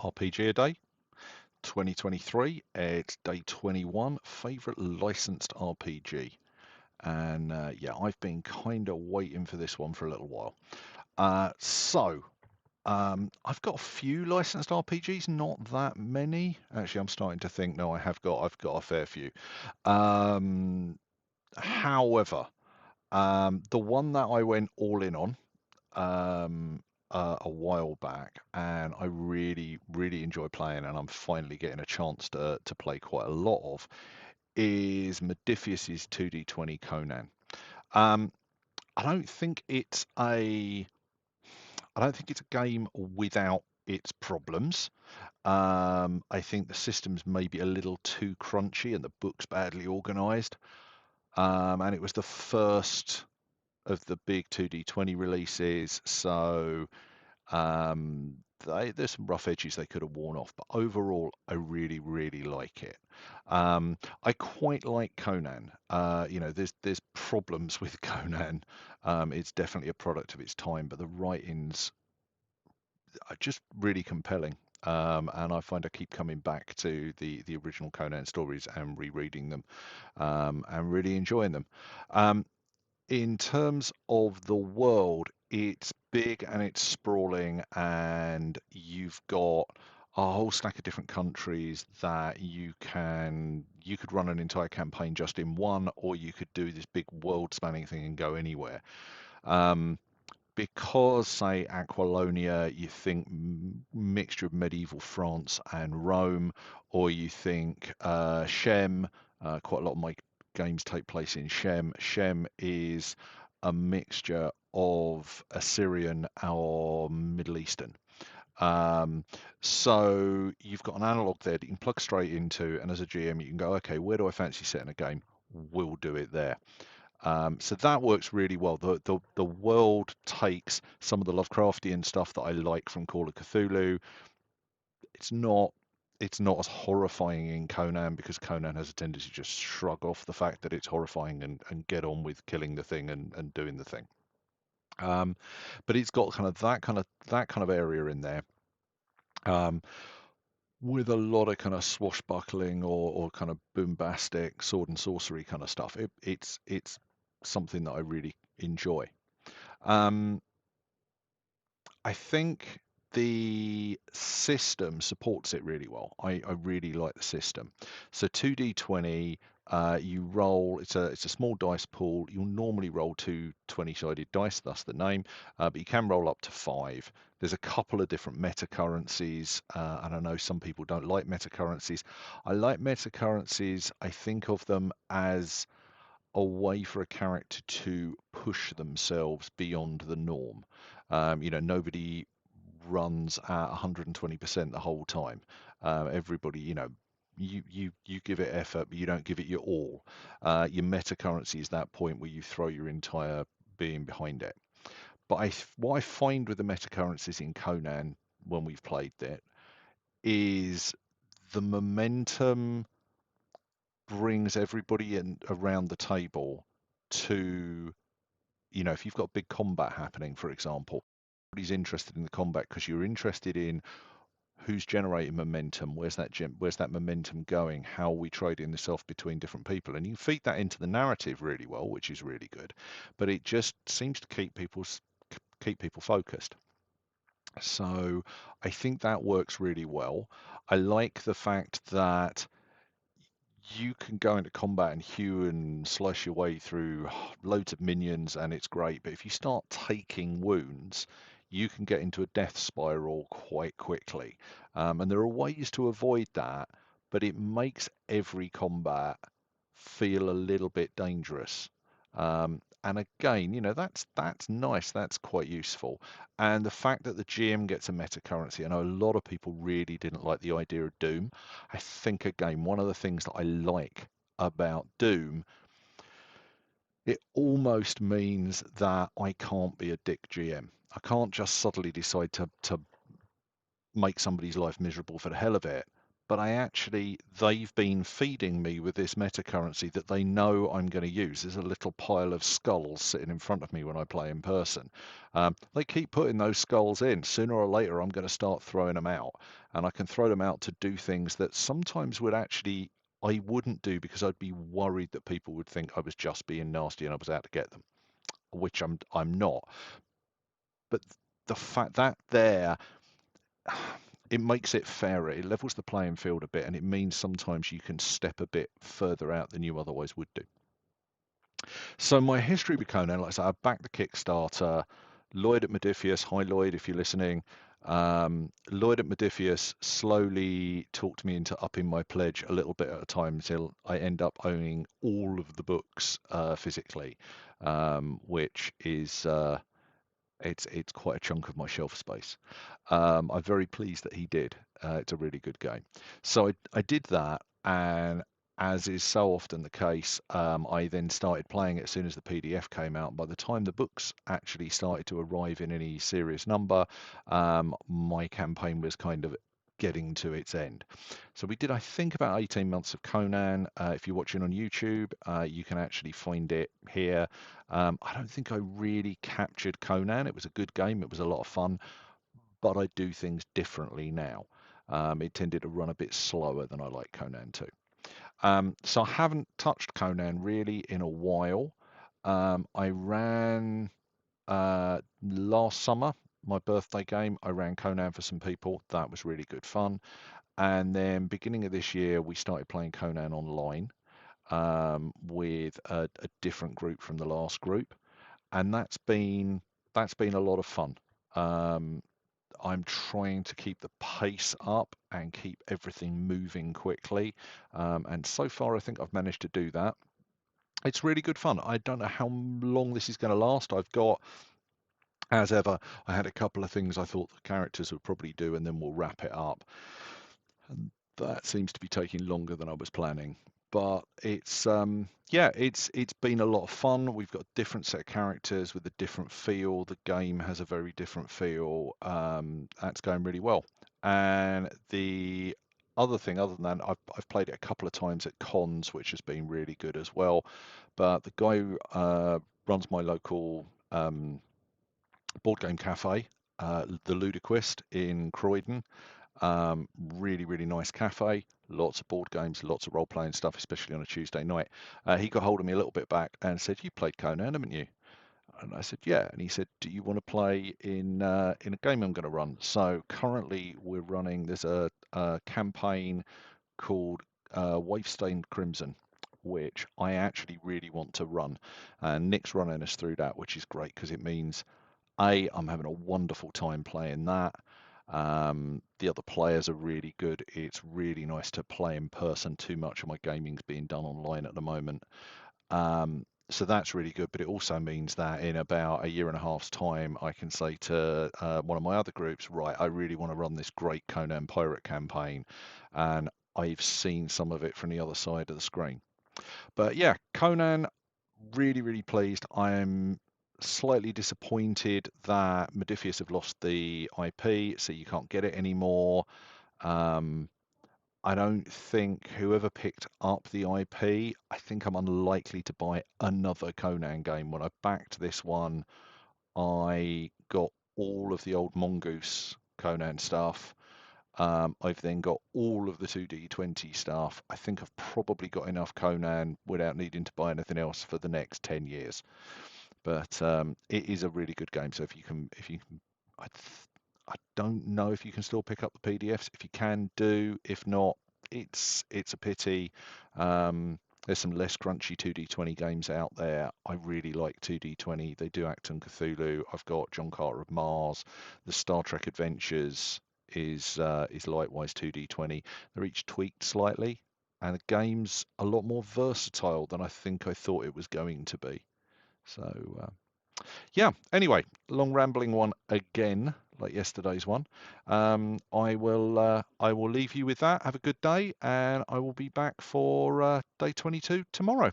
RPG a day, 2023. It's day 21, favorite licensed RPG. And yeah, I've been kind of waiting for this one for a little while. I've got a few licensed RPGs, not that many. Actually, I'm starting to think, no, I've got a fair few. Um, However, the one that I went all in on um, a while back, and I really, really enjoy playing, and I'm finally getting a chance to play quite a lot of, is Modiphius's 2D20 Conan. Um, I don't think it's a, I don't think it's a game without its problems. I think the system's maybe a little too crunchy, and the book's badly organised. And it was the first of the big 2D20 releases, so there's some rough edges they could have worn off, but overall, I really, really like it. I quite like Conan. There's problems with Conan. It's definitely a product of its time, but the writings are just really compelling. And I find I keep coming back to the original Conan stories and rereading them, and really enjoying them. Um, in terms of the world, it's big and it's sprawling, and you've got a whole stack of different countries that you could run an entire campaign just in one, or you could do this big world-spanning thing and go anywhere. Um, because, say, Aquilonia, you think mixture of medieval France and Rome, or you think Shem. Quite a lot of my games take place in Shem. Shem is a mixture of Assyrian or Middle Eastern. Um, so you've got an analog there that you can plug straight into, and as a GM, you can go, okay, where do I fancy setting a game? We'll do it there. So that works really well. The world takes some of the Lovecraftian stuff that I like from Call of Cthulhu. It's not it's not as horrifying in Conan, because Conan has a tendency to just shrug off the fact that it's horrifying and get on with killing the thing and doing the thing. Um, but it's got that kind of area in there. Um, with a lot of kind of swashbuckling or kind of bombastic sword and sorcery kind of stuff. It's something that I really enjoy. Um, I think the system supports it really well. I really like the system. So 2D20, you roll. It's a small dice pool. You'll normally roll two 20-sided dice, thus the name, but you can roll up to five. There's a couple of different meta currencies, and I know some people don't like meta currencies. I like meta currencies. I think of them as a way for a character to push themselves beyond the norm. Nobody runs at 120% the whole time. Everybody, you give it effort, but you don't give it your all. Your meta currency is that point where you throw your entire being behind it. But what I find with the meta currencies in Conan when we've played it is the momentum brings everybody in around the table to, if you've got big combat happening, for example, everybody's interested in the combat because you're interested in who's generating momentum, where's that momentum going, how are we trading this off between different people, and you feed that into the narrative really well, which is really good. But it just seems to keep people focused. So I think that works really well. I like the fact that you can go into combat and hew and slice your way through loads of minions, and it's great. But if you start taking wounds, you can get into a death spiral quite quickly. And there are ways to avoid that, but it makes every combat feel a little bit dangerous. And again, that's nice. That's quite useful. And the fact that the GM gets a meta currency, I know a lot of people really didn't like the idea of Doom. I think again, one of the things that I like about Doom, it almost means that I can't be a dick GM. I can't just suddenly decide to make somebody's life miserable for the hell of it, but they've been feeding me with this meta currency that they know I'm going to use. There's a little pile of skulls sitting in front of me when I play in person. They keep putting those skulls in. Sooner or later, I'm going to start throwing them out, and I can throw them out to do things that sometimes I wouldn't do because I'd be worried that people would think I was just being nasty and I was out to get them, which I'm not. But the fact that there it makes it fairer. It levels the playing field a bit, and it means sometimes you can step a bit further out than you otherwise would do. So my history with Conan, like I said, I backed the Kickstarter. Lloyd at Modifius, hi Lloyd, if you're listening. Lloyd at Modifius slowly talked me into upping my pledge a little bit at a time until I end up owning all of the books physically, which is it's quite a chunk of my shelf space. I'm very pleased that he did. It's a really good game. So I did that, and as is so often the case, I then started playing it as soon as the PDF came out. By the time the books actually started to arrive in any serious number, my campaign was kind of getting to its end. So we did, I think, about 18 months of Conan. If you're watching on YouTube, you can actually find it here. I don't think I really captured Conan. It was a good game. It was a lot of fun, but I do things differently now. It tended to run a bit slower than I like Conan too. So I haven't touched Conan really in a while. I ran last summer, my birthday game. I ran Conan for some people. That was really good fun. And then beginning of this year, we started playing Conan online with a different group from the last group, and that's been a lot of fun. Um, I'm trying to keep the pace up and keep everything moving quickly, and so far I think I've managed to do that. It's really good fun. I don't know how long this is going to last. I've got, as ever, I had a couple of things I thought the characters would probably do, and then we'll wrap it up. And that seems to be taking longer than I was planning. But yeah, it's been a lot of fun. We've got a different set of characters with a different feel. The game has a very different feel. That's going really well. And the other thing, other than that, I've played it a couple of times at cons, which has been really good as well. But the guy who runs my local board game cafe, the Ludiquist in Croydon. Really, really nice cafe. Lots of board games, lots of role playing stuff, especially on a Tuesday night. He got hold of me a little bit back and said, "You played Conan, haven't you?" And I said, "Yeah." And he said, "Do you want to play in a game I'm going to run?" So currently we're running. There's a campaign called Wavestained Crimson, which I actually really want to run. And Nick's running us through that, which is great because it means I'm having a wonderful time playing that. The other players are really good. It's really nice to play in person. Too much of my gaming's being done online at the moment. So that's really good, but it also means that in about a year and a half's time, I can say to one of my other groups, right, I really want to run this great Conan Pirate campaign, and I've seen some of it from the other side of the screen. But yeah, Conan, really, really pleased. I'm slightly disappointed that Modifius have lost the IP, so you can't get it anymore. Um, I don't think whoever picked up the IP, I think I'm unlikely to buy another Conan game. When I backed this one, I got all of the old Mongoose Conan stuff. I've then got all of the 2D20 stuff. I think I've probably got enough Conan without needing to buy anything else for the next 10 years. But it is a really good game. So I, I don't know if you can still pick up the PDFs. If you can, do. If not, it's a pity. There's some less crunchy 2D20 games out there. I really like 2D20. They do Acton Cthulhu. I've got John Carter of Mars. The Star Trek Adventures is likewise 2D20. They're each tweaked slightly, and the game's a lot more versatile than I think I thought it was going to be. So yeah. Anyway, long rambling one again, like yesterday's one. I will leave you with that. Have a good day, and I will be back for day 22 tomorrow.